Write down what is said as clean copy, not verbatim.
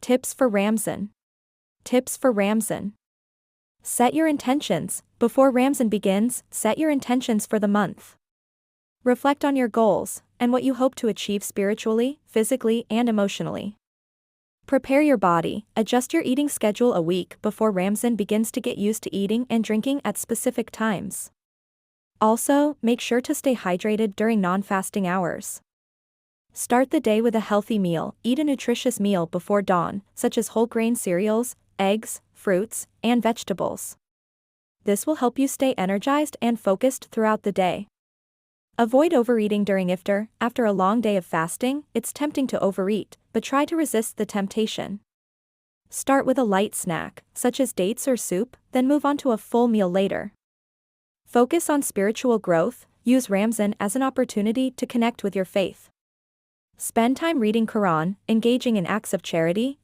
Tips for Ramzan. Tips for Ramzan. Set your intentions. Before Ramzan begins, set your intentions for the month. Reflect on your goals and what you hope to achieve spiritually, physically, and emotionally. Prepare your body. Adjust your eating schedule a week before Ramzan begins to get used to eating and drinking at specific times. Also, make sure to stay hydrated during non-fasting hours. Start the day with a healthy meal. Eat a nutritious meal before dawn, such as whole grain cereals, eggs, fruits, and vegetables. This will help you stay energized and focused throughout the day. Avoid overeating during iftar. After a long day of fasting, it's tempting to overeat, but try to resist the temptation. Start with a light snack, such as dates or soup, then move on to a full meal later. Focus on spiritual growth. Use Ramzan as an opportunity to connect with your faith. Spend time reading Quran, engaging in acts of charity,